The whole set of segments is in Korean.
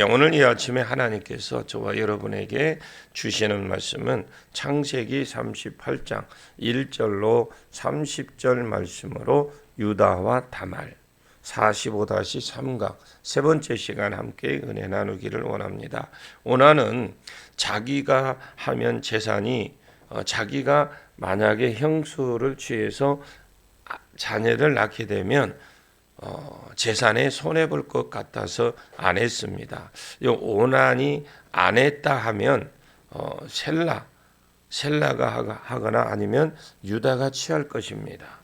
오늘 이 아침에 하나님께서 저와 여러분에게 주시는 말씀은 창세기 38장 1절로 30절 말씀으로 유다와 다말 45-3강 세 번째 시간 함께 은혜 나누기를 원합니다. 오늘은 자기가 하면 재산이 자기가 만약에 형수를 취해서 자녀를 낳게 되면 재산에 손해 볼 것 같아서 안 했습니다. 오난이 안 했다 하면 셀라가 하거나 아니면 유다가 취할 것입니다.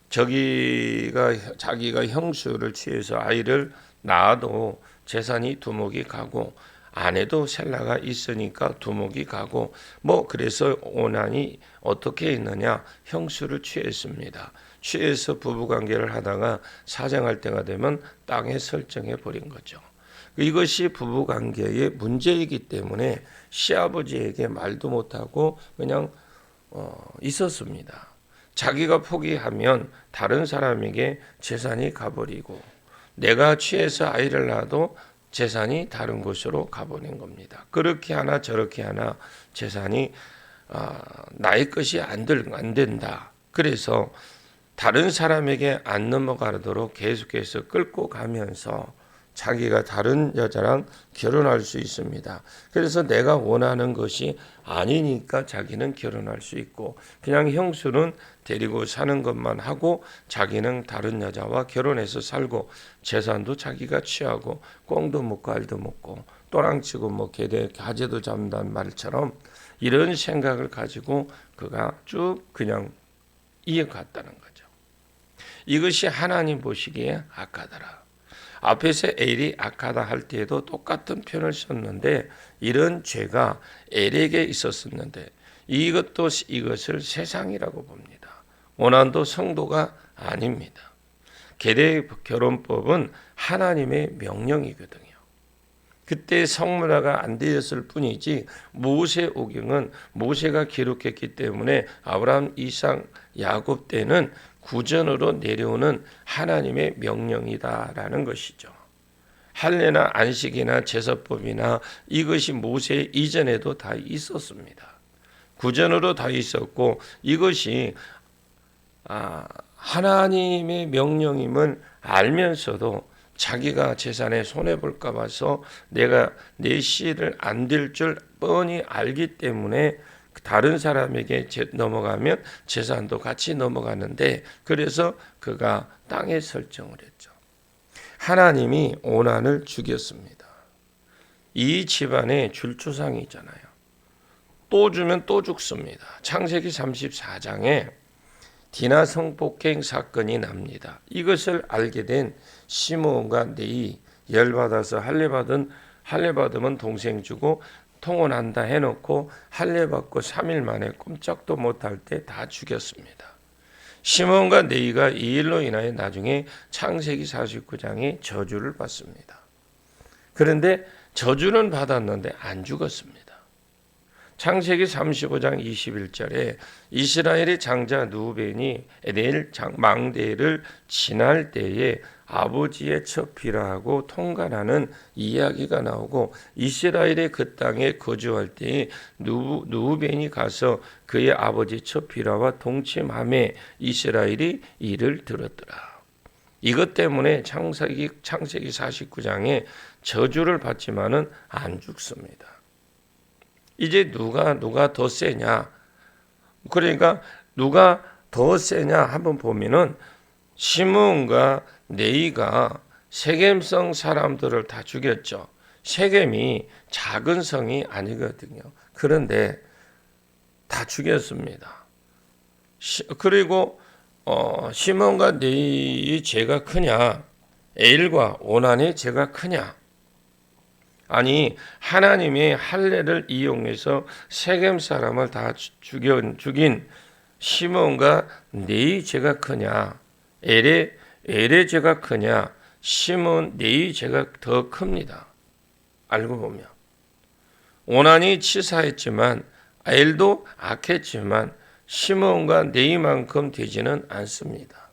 자기가 형수를 취해서 아이를 낳아도 재산이 두목이 가고 아내도 셀라가 있으니까 두목이 가고 그래서 오난이 어떻게 했느냐, 형수를 취했습니다. 취해서 부부관계를 하다가 사정할 때가 되면 땅에 설정해 버린 거죠. 이것이 부부관계의 문제이기 때문에 시아버지에게 말도 못하고 그냥 있었습니다. 자기가 포기하면 다른 사람에게 재산이 가버리고 내가 취해서 아이를 낳아도 재산이 다른 곳으로 가버린 겁니다. 그렇게 하나 저렇게 하나 재산이 나의 것이 안 된다. 그래서 다른 사람에게 안 넘어가도록 계속해서 끌고 가면서 자기가 다른 여자랑 결혼할 수 있습니다. 그래서 내가 원하는 것이 아니니까 자기는 결혼할 수 있고 그냥 형수는 데리고 사는 것만 하고 자기는 다른 여자와 결혼해서 살고 재산도 자기가 취하고 꽁도 먹고 알도 먹고 또랑치고 가재도 잡는다는 말처럼 이런 생각을 가지고 그가 쭉 그냥 이어갔다는 거죠. 이것이 하나님 보시기에 악하더라. 앞에서 엘이 악하다 할 때에도 똑같은 표현을 썼는데 이런 죄가 엘에게 있었었는데 이것을 세상이라고 봅니다. 오난도 성도가 아닙니다. 계대 결혼법은 하나님의 명령이거든요. 그때 성문화가 안 되었을 뿐이지 모세 오경은 모세가 기록했기 때문에 아브라함, 이삭, 야곱 때는 구전으로 내려오는 하나님의 명령이다라는 것이죠. 할례나 안식이나 제사법이나 이것이 모세 이전에도 다 있었습니다. 구전으로 다 있었고 이것이 하나님의 명령임을 알면서도 자기가 재산에 손해볼까 봐서 내가 내 씨를 안 될 줄 뻔히 알기 때문에 다른 사람에게 넘어가면 재산도 같이 넘어가는데 그래서 그가 땅에 설정을 했죠. 하나님이 오난을 죽였습니다. 이 집안의 줄초상이잖아요. 또 주면 또 죽습니다. 창세기 34장에 디나 성폭행 사건이 납니다. 이것을 알게 된 시므온과 네이 열받아서 할례 받으면 동생 주고 통혼한다 해놓고 할례 받고 3일 만에 꼼짝도 못할 때 다 죽였습니다. 시므온과 네이가 이 일로 인하여 나중에 창세기 49장에 저주를 받습니다. 그런데 저주는 받았는데 안 죽었습니다. 창세기 35장 21절에 이스라엘의 장자 누벤이 에델 망대를 지날 때에 아버지의 첫 비라하고 통관하는 이야기가 나오고 이스라엘의 그 땅에 거주할 때에 누벤이 가서 그의 아버지 첫 비라와 동침함에 이스라엘이 이를 들었더라. 이것 때문에 창세기 49장에 저주를 받지만은 안 죽습니다. 이제 누가 더 세냐? 그러니까 누가 더 세냐 한번 보면은 시므온과 네이가 세겜성 사람들을 다 죽였죠. 세겜이 작은 성이 아니거든요. 그런데 다 죽였습니다. 그리고 시므온과 네이의 죄가 크냐? 엘과 오난의 죄가 크냐? 아니 하나님의 할례를 이용해서 세겜 사람을 다 죽인 시므온과 네이 죄가 크냐? 엘의 죄가 크냐? 시므온 네이 죄가 더 큽니다. 알고 보면 오난이 치사했지만 엘도 악했지만 시므온과 네이만큼 되지는 않습니다.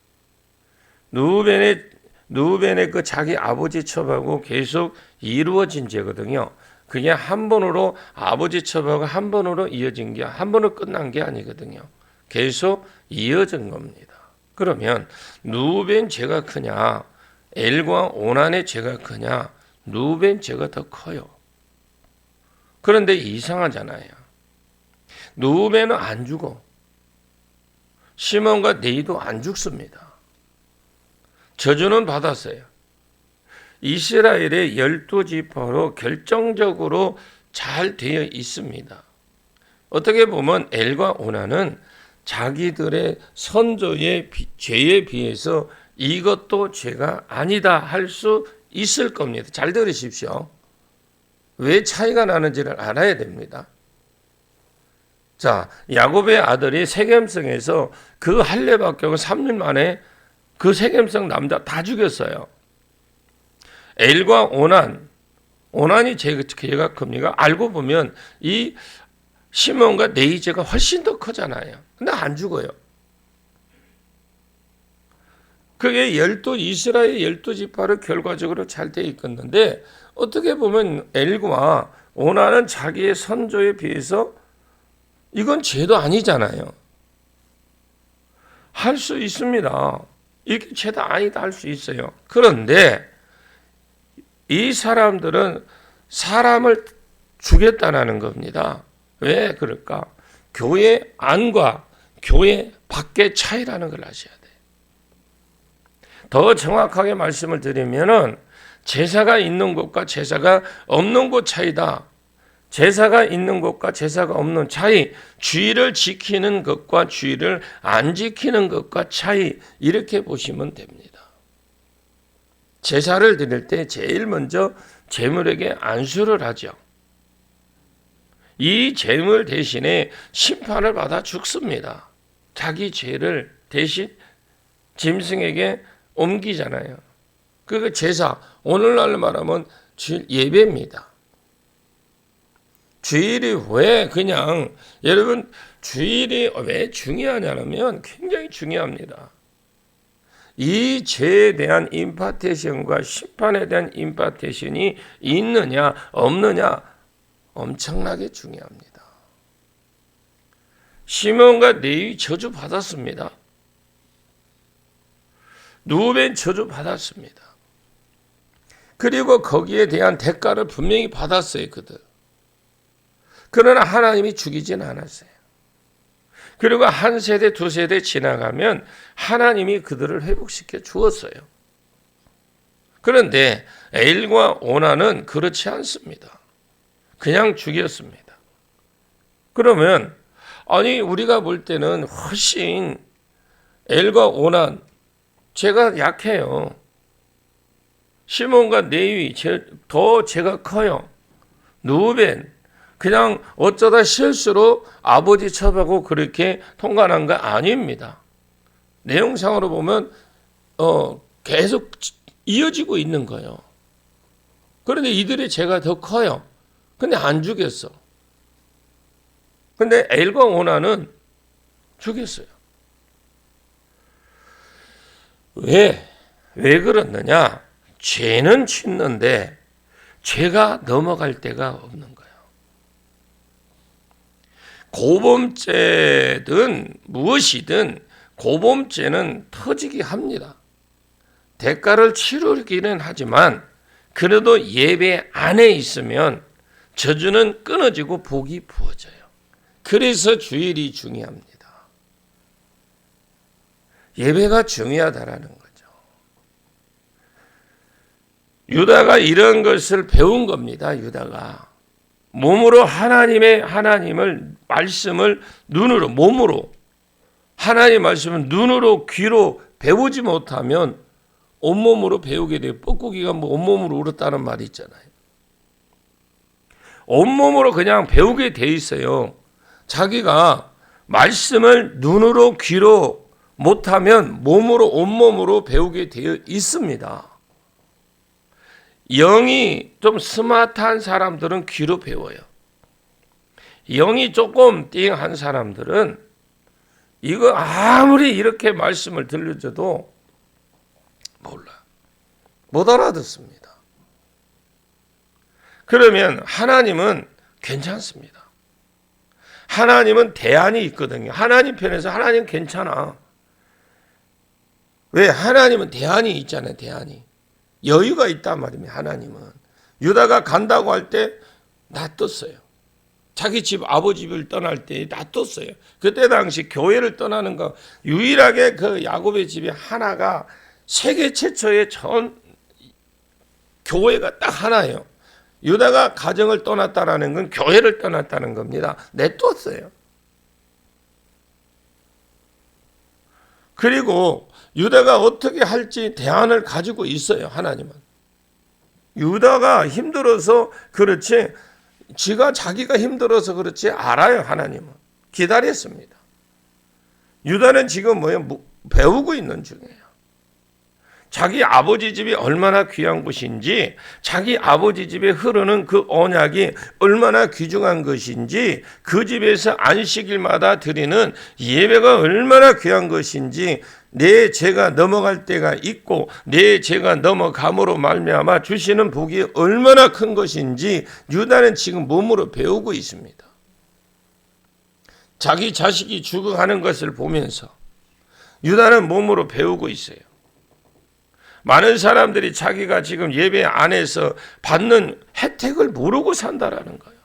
누벤의 르우벤의 그 자기 아버지 첩하고 계속 이루어진 죄거든요. 그게 한 번으로 아버지 첩하고 한 번으로 이어진 게 한 번으로 끝난 게 아니거든요. 계속 이어진 겁니다. 그러면 르우벤 죄가 크냐, 엘과 오난의 죄가 크냐? 르우벤 죄가 더 커요. 그런데 이상하잖아요. 르우벤은 안 죽어. 시몬과 레위도 안 죽습니다. 저주는 받았어요. 이스라엘의 12지파로 결정적으로 잘 되어 있습니다. 어떻게 보면 엘과 오난은 자기들의 선조의 죄에 비해서 이것도 죄가 아니다 할 수 있을 겁니다. 잘 들으십시오. 왜 차이가 나는지를 알아야 됩니다. 자, 야곱의 아들이 세겜성에서 그 할례받고 3년 만에 그 세겜성 남자 다 죽였어요. 엘과 오난이 죄가 큽니까? 알고 보면 이 시몬과 레위 죄가 훨씬 더 크잖아요. 근데 안 죽어요. 그게 이스라엘 12지파로 결과적으로 잘 돼 있었는데 어떻게 보면 엘과 오난은 자기의 선조에 비해서 이건 죄도 아니잖아요. 할 수 있습니다. 이게 죄도 아니다 할 수 있어요. 그런데 이 사람들은 사람을 죽였다는 겁니다. 왜 그럴까? 교회 안과 교회 밖의 차이라는 걸 아셔야 돼요. 더 정확하게 말씀을 드리면은 제사가 있는 곳과 제사가 없는 곳 차이다. 제사가 있는 것과 제사가 없는 차이, 주의를 지키는 것과 주의를 안 지키는 것과 차이, 이렇게 보시면 됩니다. 제사를 드릴 때 제일 먼저 제물에게 안수를 하죠. 이 제물 대신에 심판을 받아 죽습니다. 자기 죄를 대신 짐승에게 옮기잖아요. 그 제사, 오늘날 말하면 예배입니다. 주일이 왜 그냥, 여러분, 주일이 왜 중요하냐면 굉장히 중요합니다. 이 죄에 대한 임파테이션과 심판에 대한 임파테이션이 있느냐 없느냐 엄청나게 중요합니다. 시몬과 레위 저주 받았습니다. 르우벤 저주 받았습니다. 그리고 거기에 대한 대가를 분명히 받았어요, 그들. 그러나 하나님이 죽이진 않았어요. 그리고 한 세대, 두 세대 지나가면 하나님이 그들을 회복시켜 주었어요. 그런데 엘과 오난은 그렇지 않습니다. 그냥 죽였습니다. 그러면 아니 우리가 볼 때는 훨씬 엘과 오난 죄가 약해요. 시몬과 레위 더 죄가 커요. 르우벤 그냥 어쩌다 실수로 아버지 첩하고 그렇게 통과한 거 아닙니다. 내용상으로 보면 계속 이어지고 있는 거예요. 그런데 이들의 죄가 더 커요. 근데 안 죽였어. 근데 엘과 오난은 죽였어요. 왜 그렇느냐? 죄는 짓는데 죄가 넘어갈 데가 없는 거예요. 고범죄든 무엇이든 고범죄는 터지게 합니다. 대가를 치르기는 하지만 그래도 예배 안에 있으면 저주는 끊어지고 복이 부어져요. 그래서 주일이 중요합니다. 예배가 중요하다라는 거죠. 유다가 이런 것을 배운 겁니다. 유다가 몸으로 하나님을 말씀을 눈으로 몸으로 하나님 말씀을 눈으로 귀로 배우지 못하면 온몸으로 배우게 돼요. 뻐꾸기가 온몸으로 울었다는 말이 있잖아요. 온몸으로 그냥 배우게 돼 있어요. 자기가 말씀을 눈으로 귀로 못하면 몸으로 온몸으로 배우게 되어 있습니다. 영이 좀 스마트한 사람들은 귀로 배워요. 영이 조금 띵한 사람들은 이거 아무리 이렇게 말씀을 들려줘도 몰라. 못 알아듣습니다. 그러면 하나님은 괜찮습니다. 하나님은 대안이 있거든요. 하나님 편에서 하나님 괜찮아. 왜? 하나님은 대안이 있잖아요. 대안이. 여유가 있단 말입니다. 하나님은. 유다가 간다고 할 때 놔뒀어요. 자기 집 아버지 집을 떠날 때 놔뒀어요. 그때 당시 교회를 떠나는 거 유일하게 그 야곱의 집이 하나가 세계 최초의 전 교회가 딱 하나예요. 유다가 가정을 떠났다라는 건 교회를 떠났다는 겁니다. 내뒀어요. 그리고 유다가 어떻게 할지 대안을 가지고 있어요. 하나님은. 유다가 힘들어서 그렇지 자기가 힘들어서 그렇지 알아요. 하나님은. 기다렸습니다. 유다는 지금 배우고 있는 중이에요. 자기 아버지 집이 얼마나 귀한 곳인지, 자기 아버지 집에 흐르는 그 언약이 얼마나 귀중한 것인지, 그 집에서 안식일마다 드리는 예배가 얼마나 귀한 것인지, 내 죄가 넘어갈 때가 있고 내 죄가 넘어감으로 말미암아 주시는 복이 얼마나 큰 것인지 유다는 지금 몸으로 배우고 있습니다. 자기 자식이 죽어가는 것을 보면서 유다는 몸으로 배우고 있어요. 많은 사람들이 자기가 지금 예배 안에서 받는 혜택을 모르고 산다라는 거예요.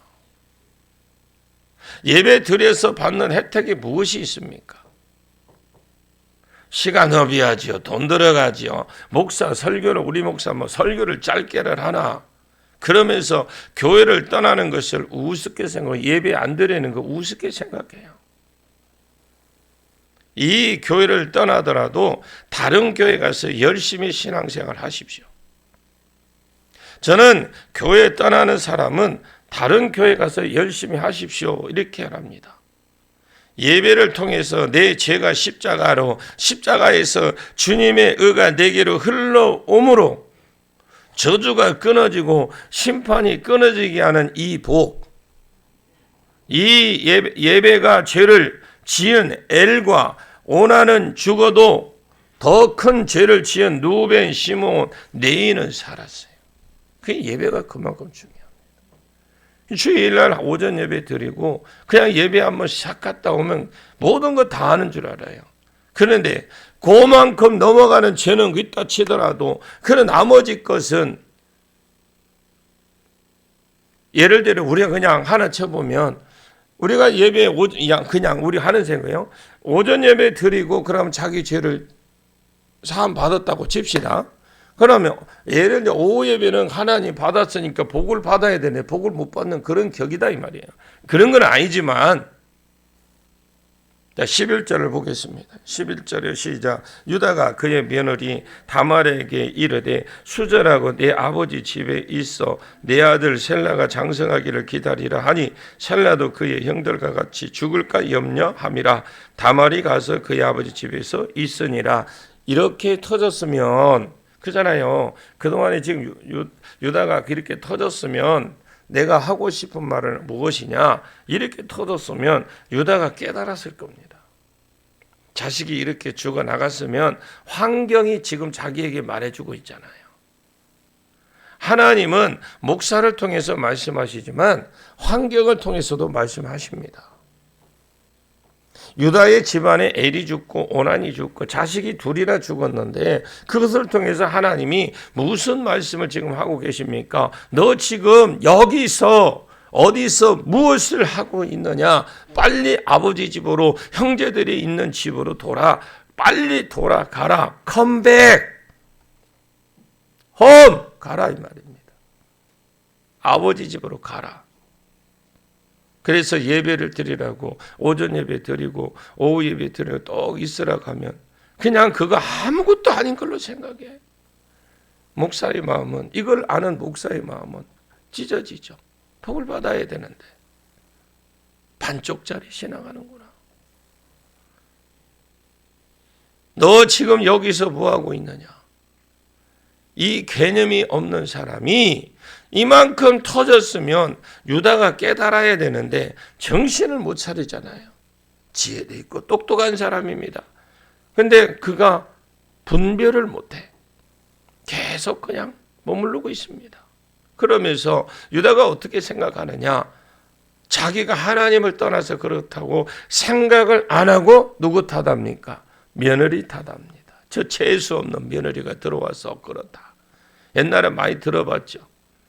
예배 드려서 받는 혜택이 무엇이 있습니까? 시간 허비하지요. 돈 들어가지요. 목사 설교를 우리 목사 설교를 짧게를 하나. 그러면서 교회를 떠나는 것을 우습게 생각하고 예배 안 드리는 거 우습게 생각해요. 이 교회를 떠나더라도 다른 교회 가서 열심히 신앙생활 하십시오. 저는 교회 떠나는 사람은 다른 교회 가서 열심히 하십시오. 이렇게 합니다. 예배를 통해서 내 죄가 십자가에서 주님의 의가 내게로 흘러오므로 저주가 끊어지고 심판이 끊어지게 하는 이 복, 이 예배가 죄를 지은 엘과 오나는 죽어도 더 큰 죄를 지은 누벤, 시몬, 네이는 살았어요. 그 예배가 그만큼 중요합니다. 주일날 오전 예배 드리고 그냥 예배 한번 싹 갔다 오면 모든 거 다 하는 줄 알아요. 그런데 그만큼 넘어가는 죄는 있다 치더라도 그런 나머지 것은 예를 들어 우리가 그냥 하나 쳐보면 우리가 예배 그냥 우리 하는 생각이에요. 오전 예배 드리고 그러면 자기 죄를 사함 받았다고 칩시다. 그러면 예를 들어 오후 예배는 하나님 받았으니까 복을 받아야 되네. 복을 못 받는 그런 격이다 이 말이에요. 그런 건 아니지만 자 11절을 보겠습니다. 11절에 시작. 유다가 그의 며느리 다말에게 이르되 수절하고 내 아버지 집에 있어 내 아들 셀라가 장성하기를 기다리라 하니 셀라도 그의 형들과 같이 죽을까 염려함이라. 다말이 가서 그의 아버지 집에서 있으니라. 이렇게 터졌으면 그잖아요. 그동안에 지금 유다가 그렇게 터졌으면 내가 하고 싶은 말은 무엇이냐? 이렇게 터졌으면 유다가 깨달았을 겁니다. 자식이 이렇게 죽어나갔으면 환경이 지금 자기에게 말해주고 있잖아요. 하나님은 목사를 통해서 말씀하시지만 환경을 통해서도 말씀하십니다. 유다의 집안에 엘이 죽고 오난이 죽고 자식이 둘이나 죽었는데 그것을 통해서 하나님이 무슨 말씀을 지금 하고 계십니까? 너 지금 여기서 어디서 무엇을 하고 있느냐? 빨리 아버지 집으로 형제들이 있는 집으로 빨리 돌아가라. 컴백 홈 가라 이 말입니다. 아버지 집으로 가라. 그래서 예배를 드리라고 오전 예배 드리고 오후 예배 드리고 또 있으라고 하면 그냥 그거 아무것도 아닌 걸로 생각해. 목사의 마음은 이걸 아는 목사의 마음은 찢어지죠. 복을 받아야 되는데 반쪽짜리 신앙하는구나. 너 지금 여기서 뭐하고 있느냐. 이 개념이 없는 사람이 이만큼 터졌으면 유다가 깨달아야 되는데 정신을 못 차리잖아요. 지혜도 있고 똑똑한 사람입니다. 근데 그가 분별을 못해. 계속 그냥 머무르고 있습니다. 그러면서 유다가 어떻게 생각하느냐? 자기가 하나님을 떠나서 그렇다고 생각을 안 하고 누구 탓합니까? 며느리 탓합니다. 저 재수 없는 며느리가 들어와서 그렇다. 옛날에 많이 들어봤죠.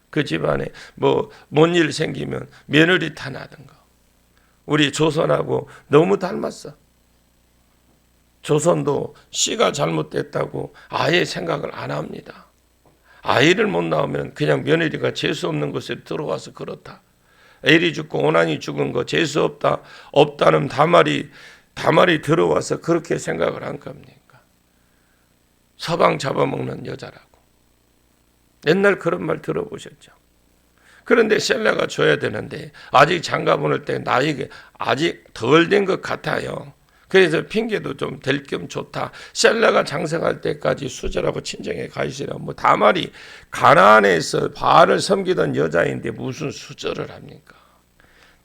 그 집안에 뭔 일 생기면 며느리 탓하는 거. 우리 조선하고 너무 닮았어. 조선도 씨가 잘못됐다고 아예 생각을 안 합니다. 아이를 못 낳으면 그냥 며느리가 재수 없는 곳에 들어와서 그렇다. 엘이 죽고 오난이 죽은 거 재수 없다는 다말이 들어와서 그렇게 생각을 한 겁니까? 서방 잡아먹는 여자라고. 옛날 그런 말 들어보셨죠? 그런데 셀라가 줘야 되는데 아직 장가 보낼 때 나이가 아직 덜 된 것 같아요. 그래서 핑계도 좀 될 겸 좋다. 셀라가 장성할 때까지 수절하고 친정에 가 있으라. 다말이 가나안에서 바알을 섬기던 여자인데 무슨 수절을 합니까?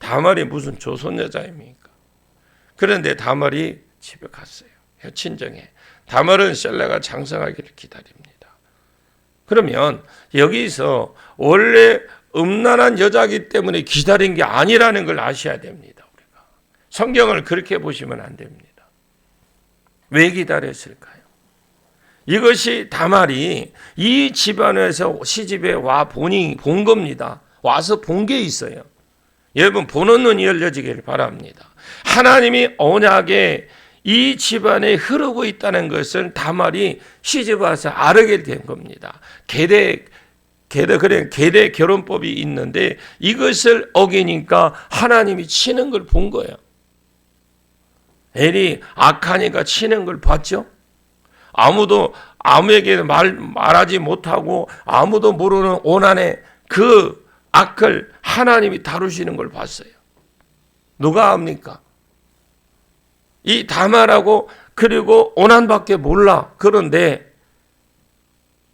다말이 무슨 조선 여자입니까? 그런데 다말이 집에 갔어요. 친정에. 다말은 셀라가 장성하기를 기다립니다. 그러면 여기서 원래 음란한 여자이기 때문에 기다린 게 아니라는 걸 아셔야 됩니다. 우리가 성경을 그렇게 보시면 안 됩니다. 왜 기다렸을까요? 이것이 다말이 이 집안에서 시집에 본 겁니다. 와서 본 게 있어요. 여러분 보는 눈이 열려지길 바랍니다. 하나님이 언약에 이 집안에 흐르고 있다는 것을 다말이 시집 와서 알게 된 겁니다. 계대 결혼법이 있는데 이것을 어기니까 하나님이 치는 걸 본 거예요. 엘이 악하니까 치는 걸 봤죠. 아무에게 말하지 못하고 아무도 모르는 오난의 그 악을 하나님이 다루시는 걸 봤어요. 누가 압니까? 이 다말하고 그리고 오난밖에 몰라. 그런데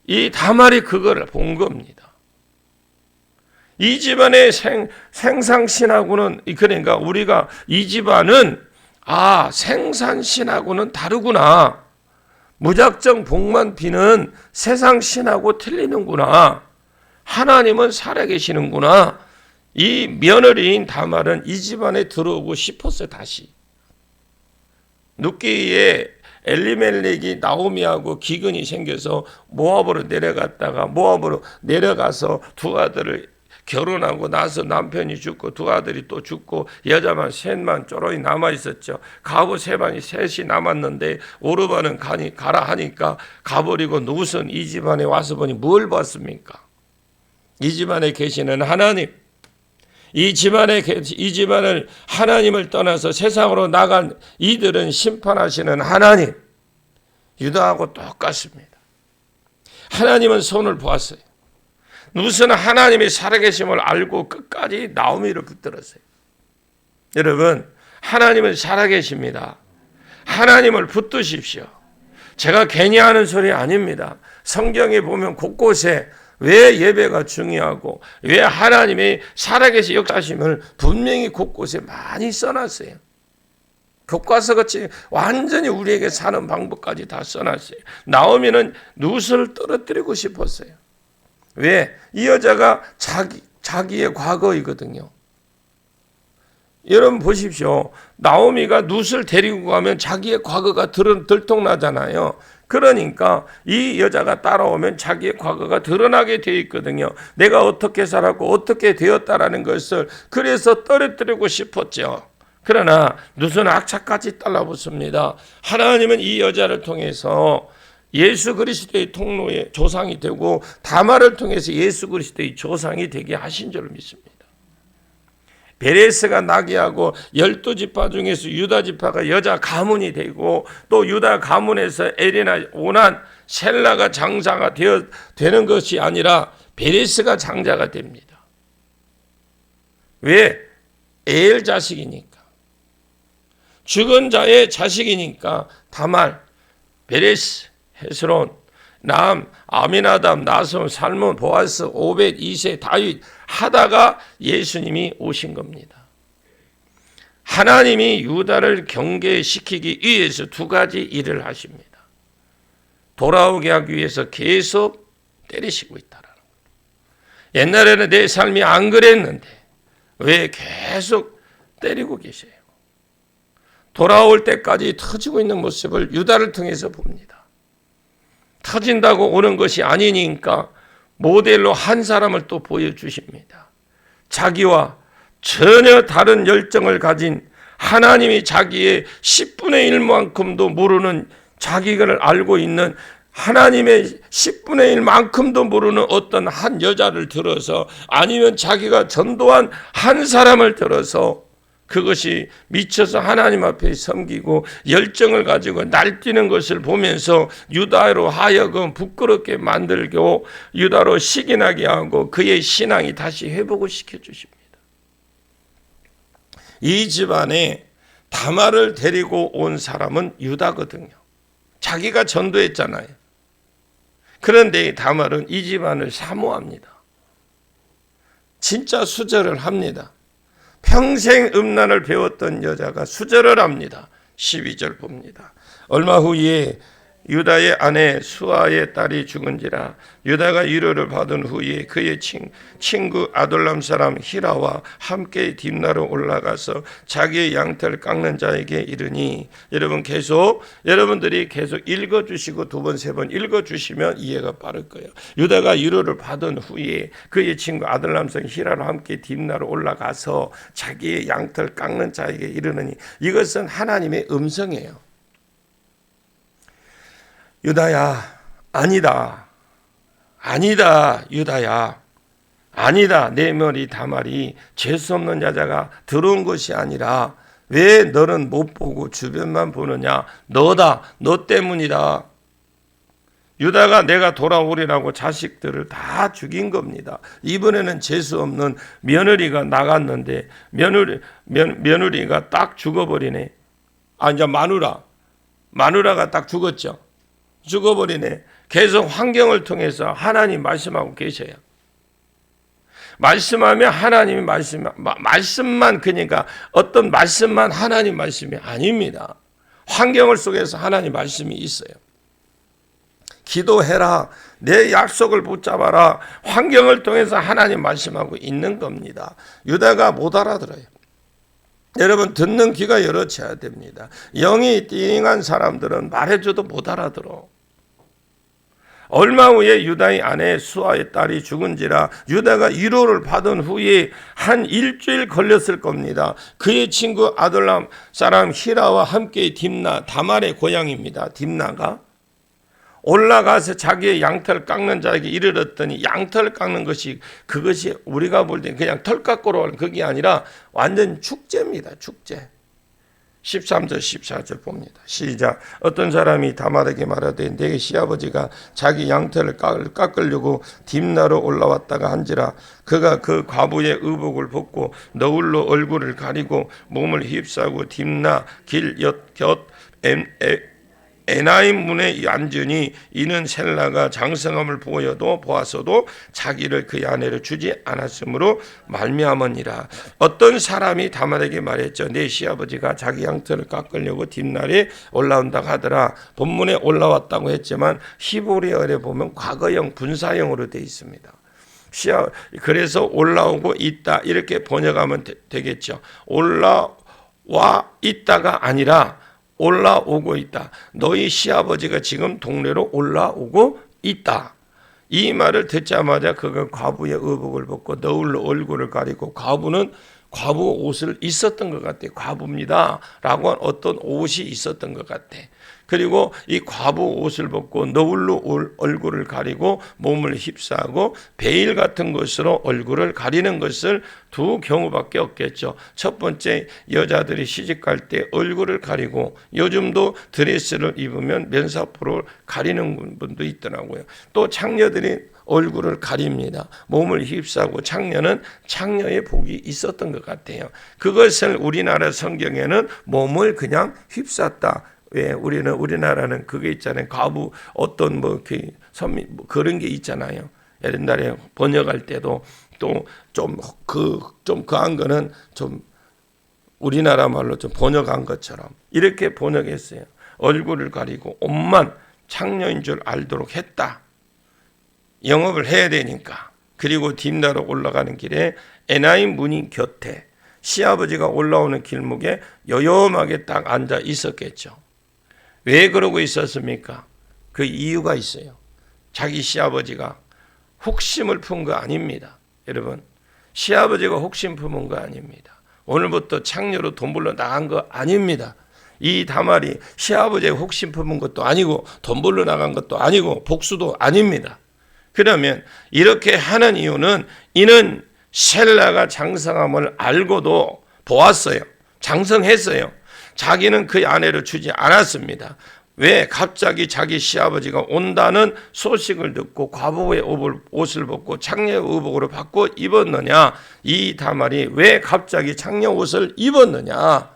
이 다말이 그거를 본 겁니다. 이 집안의 생상신하고는, 그러니까 우리가 이 집안은 생산신하고는 다르구나. 무작정 복만 비는 세상신하고 틀리는구나. 하나님은 살아계시는구나. 이 며느리인 다말은 이 집안에 들어오고 싶었어요. 다시. 눕기에 엘리멜렉이 나오미하고 기근이 생겨서 모압으로 내려가서 두 아들을 결혼하고 나서 남편이 죽고 두 아들이 또 죽고 여자만 셋만 쪼로이 남아있었죠. 가부 셋이 남았는데 오르반은 가라 하니까 가버리고 룻은 이 집안에 와서 보니 뭘 봤습니까? 이 집안에 계시는 하나님, 이 집안을 하나님을 떠나서 세상으로 나간 이들은 심판하시는 하나님. 유다하고 똑같습니다. 하나님은 손을 보았어요. 룻은 하나님이 살아계심을 알고 끝까지 나오미를 붙들었어요. 여러분, 하나님은 살아계십니다. 하나님을 붙드십시오. 제가 괜히 하는 소리 아닙니다. 성경에 보면 곳곳에 왜 예배가 중요하고 왜 하나님이 살아계신 역사심을 분명히 곳곳에 많이 써놨어요. 교과서같이 완전히 우리에게 사는 방법까지 다 써놨어요. 나오미는 룻을 떨어뜨리고 싶었어요. 왜? 이 여자가 자기의 과거이거든요. 여러분 보십시오. 나오미가 룻을 데리고 가면 자기의 과거가 들통나잖아요. 그러니까 이 여자가 따라오면 자기의 과거가 드러나게 되어 있거든요. 내가 어떻게 살았고 어떻게 되었다라는 것을 그래서 떨어뜨리고 싶었죠. 그러나 룻은 악착같이 달라붙습니다. 하나님은 이 여자를 통해서 예수 그리스도의 통로의 조상이 되고 다말을 통해서 예수 그리스도의 조상이 되게 하신 줄 믿습니다. 베레스가 나게 하고 12지파 중에서 유다 지파가 여자 가문이 되고 또 유다 가문에서 엘이나 오난 셀라가 장자가 되는 것이 아니라 베레스가 장자가 됩니다. 왜? 엘 자식이니까. 죽은 자의 자식이니까 다말, 베레스, 헤스론, 남, 아미나답, 나손, 살몬, 보아스, 오벳, 이세, 다윗 하다가 예수님이 오신 겁니다. 하나님이 유다를 경계시키기 위해서 두 가지 일을 하십니다. 돌아오게 하기 위해서 계속 때리시고 있다라는 거예요. 옛날에는 내 삶이 안 그랬는데 왜 계속 때리고 계세요? 돌아올 때까지 터지고 있는 모습을 유다를 통해서 봅니다. 터진다고 오는 것이 아니니까 모델로 한 사람을 또 보여주십니다. 자기와 전혀 다른 열정을 가진, 하나님이 자기의 10분의 1만큼도 모르는, 자기를 알고 있는 하나님의 10분의 1만큼도 모르는 어떤 한 여자를 들어서, 아니면 자기가 전도한 한 사람을 들어서 그것이 미쳐서 하나님 앞에 섬기고 열정을 가지고 날뛰는 것을 보면서 유다로 하여금 부끄럽게 만들고 유다로 시기나게 하고 그의 신앙이 다시 회복을 시켜주십니다. 이 집안에 다말을 데리고 온 사람은 유다거든요. 자기가 전도했잖아요. 그런데 다말은 이 집안을 사모합니다. 진짜 수절을 합니다. 평생 음란을 배웠던 여자가 수절을 합니다. 12절 봅니다. 얼마 후에 유다의 아내 수아의 딸이 죽은지라 유다가 위로를 받은 후에 그의 친구 아둘람 사람 히라와 함께 딥나로 올라가서 자기의 양털 깎는 자에게 이르니, 여러분들이 계속 읽어주시고 두 번, 세 번 읽어주시면 이해가 빠를 거예요. 유다가 위로를 받은 후에 그의 친구 아둘람 사람 히라와 함께 딥나로 올라가서 자기의 양털 깎는 자에게 이르느니, 이것은 하나님의 음성이에요. 유다야, 아니다. 유다야, 아니다. 내 머리 다말이 재수없는 여자가 들어온 것이 아니라 왜 너는 못 보고 주변만 보느냐? 너다. 너 때문이다. 유다가 내가 돌아오리라고 자식들을 다 죽인 겁니다. 이번에는 재수없는 며느리가 나갔는데 며느리가 딱 죽어버리네. 이제 마누라가 딱 죽어버리네. 계속 환경을 통해서 하나님 말씀하고 계셔요. 말씀하면 하나님이 말씀만, 그러니까 어떤 말씀만 하나님 말씀이 아닙니다. 환경을 속에서 하나님 말씀이 있어요. 기도해라. 내 약속을 붙잡아라. 환경을 통해서 하나님 말씀하고 있는 겁니다. 유다가 못 알아들어요. 여러분, 듣는 귀가 열어져야 됩니다. 영이 띵한 사람들은 말해줘도 못 알아들어. 얼마 후에 유다의 아내 수아의 딸이 죽은지라 유다가 위로를 받은 후에 한 일주일 걸렸을 겁니다. 그의 친구 아둘람 사람 히라와 함께 다말의 고향입니다. 딥나가 올라가서 자기의 양털 깎는 자에게 이르렀더니, 양털 깎는 것이, 그것이 우리가 볼 때 그냥 털 깎으러 가는 그게 아니라 완전 축제입니다. 축제. 13절 14절 봅니다. 시작. 어떤 사람이 다말에게 말하되 내 시아버지가 자기 양털을 깎으려고 딥나로 올라왔다가 한지라 그가 그 과부의 의복을 벗고 너울로 얼굴을 가리고 몸을 휩싸고 딥나 길 곁 에나임 문에 앉으니 이는 셀라가 장성함을 보았어도 자기를 그의 아내를 주지 않았으므로 말미암으니라. 어떤 사람이 다말에게 말했죠. 내 시아버지가 자기 양털을 깎으려고 딥날에 올라온다고 하더라. 본문에 올라왔다고 했지만 히브리어에 보면 과거형 분사형으로 되어 있습니다. 그래서 올라오고 있다 이렇게 번역하면 되겠죠. 올라와 있다가 아니라 올라오고 있다. 너희 시아버지가 지금 동네로 올라오고 있다. 이 말을 듣자마자 그가 과부의 의복을 벗고 너울로 얼굴을 가리고, 과부는 과부 옷을 있었던 것 같아. 과부입니다 라고 한 어떤 옷이 있었던 것 같아. 그리고 이 과부 옷을 벗고 너울로 얼굴을 가리고 몸을 휩싸고 베일 같은 것으로 얼굴을 가리는 것을 두 경우밖에 없겠죠. 첫 번째, 여자들이 시집갈 때 얼굴을 가리고, 요즘도 드레스를 입으면 면사포를 가리는 분도 있더라고요. 또 창녀들이 얼굴을 가립니다. 몸을 휩싸고, 창녀는 창녀의 복이 있었던 것 같아요. 그것을 우리나라 성경에는 몸을 그냥 휩쌌다. 왜 우리나라는 그게 있잖아요. 과부 어떤 그런 게 있잖아요. 옛날에 번역할 때도 또 좀 그한 거는 좀 우리나라 말로 좀 번역한 것처럼 이렇게 번역했어요. 얼굴을 가리고 옷만 창녀인 줄 알도록 했다. 영업을 해야 되니까. 그리고 딥나로 올라가는 길에 에나임 문인 곁에 시아버지가 올라오는 길목에 요염하게 딱 앉아 있었겠죠. 왜 그러고 있었습니까? 그 이유가 있어요. 자기 시아버지가 혹심을 푼 거 아닙니다. 여러분, 시아버지가 혹심 품은 거 아닙니다. 오늘부터 창녀로 돈 벌러 나간 거 아닙니다. 이 다말이 시아버지의 혹심 품은 것도 아니고 돈 벌러 나간 것도 아니고 복수도 아닙니다. 그러면 이렇게 하는 이유는 이는 셀라가 장성함을 알고도 보았어요. 장성했어요. 자기는 그 아내를 주지 않았습니다. 왜 갑자기 자기 시아버지가 온다는 소식을 듣고 과부의 옷을 벗고 창녀 의복으로 바꿔 입었느냐? 이 다말이 왜 갑자기 창녀 옷을 입었느냐?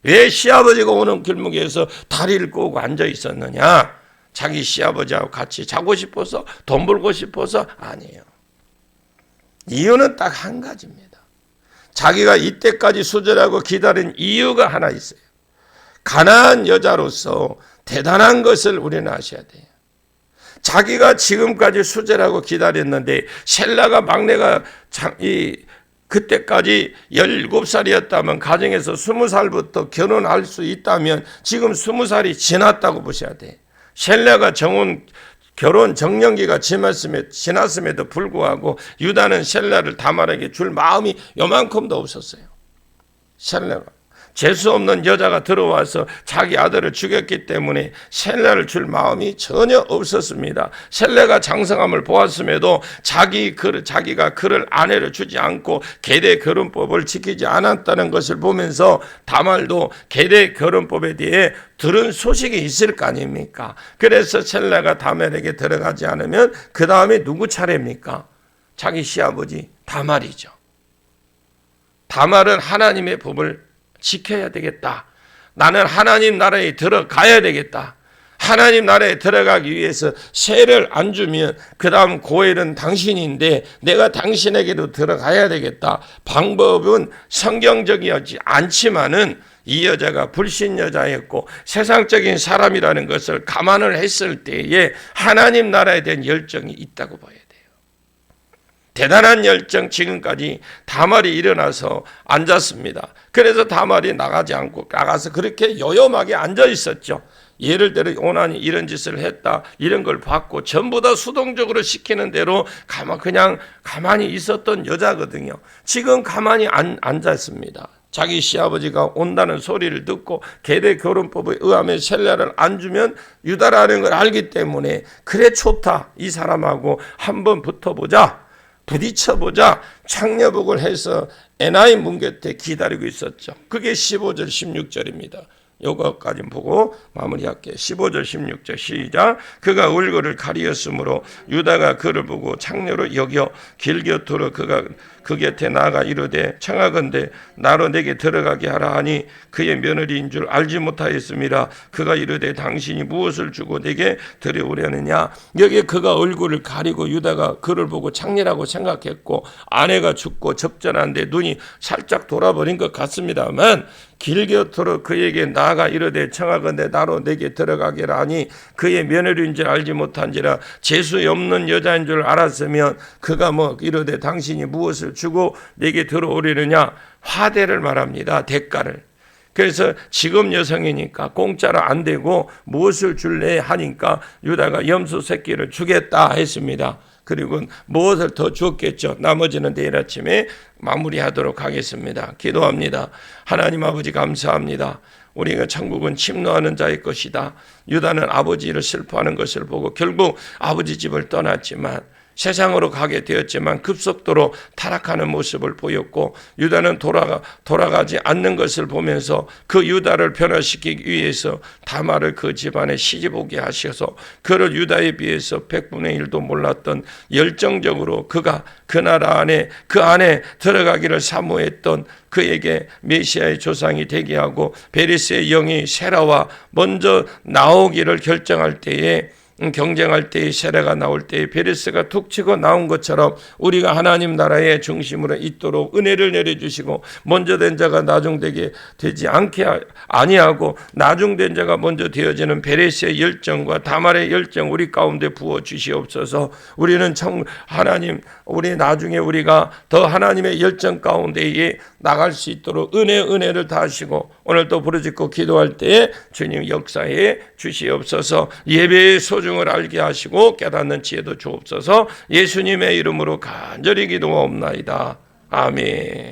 왜 시아버지가 오는 길목에서 다리를 꼬고 앉아 있었느냐? 자기 시아버지하고 같이 자고 싶어서, 돈 벌고 싶어서? 아니에요. 이유는 딱 한 가지입니다. 자기가 이때까지 수절하고 기다린 이유가 하나 있어요. 가난한 여자로서 대단한 것을 우리는 아셔야 돼요. 자기가 지금까지 수절하고 기다렸는데 셀라가 막내가 그때까지 17살이었다면 가정에서 20살부터 결혼할 수 있다면 지금 20살이 지났다고 보셔야 돼요. 셀라가 결혼 정년기가 지났음에도 불구하고 유다는 셀라를 다말에게 줄 마음이 요만큼도 없었어요. 셀라가 재수 없는 여자가 들어와서 자기 아들을 죽였기 때문에 셀라를 줄 마음이 전혀 없었습니다. 셀라가 장성함을 보았음에도 자기가 그를 아내를 주지 않고 계대 결혼법을 지키지 않았다는 것을 보면서 다말도 계대 결혼법에 대해 들은 소식이 있을 거 아닙니까? 그래서 셀라가 다말에게 들어가지 않으면 그 다음에 누구 차례입니까? 자기 시아버지 다말이죠. 다말은 하나님의 법을 지켜야 되겠다. 나는 하나님 나라에 들어가야 되겠다. 하나님 나라에 들어가기 위해서 세를 안 주면 그 다음 고엘은 당신인데 내가 당신에게도 들어가야 되겠다. 방법은 성경적이지 않지만은 이 여자가 불신 여자였고 세상적인 사람이라는 것을 감안을 했을 때에 하나님 나라에 대한 열정이 있다고 봐야 돼요. 대단한 열정, 지금까지 다말이 일어나서 앉았습니다. 그래서 다말이 나가서 그렇게 요염하게 앉아 있었죠. 예를 들어 오난이 이런 짓을 했다, 이런 걸 봤고 전부 다 수동적으로 시키는 대로 그냥 가만히 있었던 여자거든요. 지금 가만히 앉았습니다. 자기 시아버지가 온다는 소리를 듣고 계대 결혼법에 의하면 셀라를 안 주면 유다라는 걸 알기 때문에 그래 좋다, 이 사람하고 한번 붙어보자, 부딪혀보자, 창녀복을 해서 에나임 문 곁에 기다리고 있었죠. 그게 15절 16절입니다. 요거까지 보고 마무리할게요. 15절 16절 시작. 그가 얼굴을 가리었으므로 유다가 그를 보고 창녀로 여겨 길 곁으로 그가 그 곁에 나아가 이르되 청하건대 나로 내게 들어가게 하라 하니 그의 며느리인 줄 알지 못하였습니다. 그가 이르되 당신이 무엇을 주고 내게 들여오려느냐. 여기에 그가 얼굴을 가리고 유다가 그를 보고 창녀라고 생각했고 아내가 죽고 접전한데 눈이 살짝 돌아버린 것 같습니다만 길 곁으로 그에게 나아가 이르되 청하건대 나로 내게 들어가게라 하니 그의 며느리인 줄 알지 못한지라. 재수 없는 여자인 줄 알았으면 그가 이르되 당신이 무엇을 주고 내게 들어오려느냐. 화대를 말합니다. 대가를. 그래서 지금 여성이니까 공짜로 안 되고 무엇을 줄래 하니까 유다가 염소 새끼를 주겠다 했습니다. 그리고 무엇을 더 줬겠죠. 나머지는 내일 아침에 마무리하도록 하겠습니다. 기도합니다. 하나님 아버지 감사합니다. 우리가 천국은 침노하는 자의 것이다. 유다는 아버지를 슬퍼하는 것을 보고 결국 아버지 집을 떠났지만 세상으로 가게 되었지만 급속도로 타락하는 모습을 보였고 유다는 돌아가지 않는 것을 보면서 그 유다를 변화시키기 위해서 다말을 그 집안에 시집오게 하셔서 그를 유다에 비해서 100분의 1도 몰랐던 열정적으로 그가 그 나라 안에 그 안에 들어가기를 사모했던 그에게 메시아의 조상이 되게 하고 베레스의 영이 세라와 먼저 나오기를 결정할 때에 경쟁할 때에 세례가 나올 때에 베레스가 툭 치고 나온 것처럼 우리가 하나님 나라의 중심으로 있도록 은혜를 내려주시고 먼저 된 자가 나중되게 되지 않게 아니하고 나중된 자가 먼저 되어지는 베레스의 열정과 다말의 열정 우리 가운데 부어 주시옵소서. 우리는 하나님 우리 나중에 우리가 더 하나님의 열정 가운데에 나갈 수 있도록 은혜를 다하시고 오늘도 부르짖고 기도할 때에 주님 역사해 주시옵소서. 예배의 소중을 알게 하시고 깨닫는 지혜도 주옵소서. 예수님의 이름으로 간절히 기도하옵나이다. 아멘.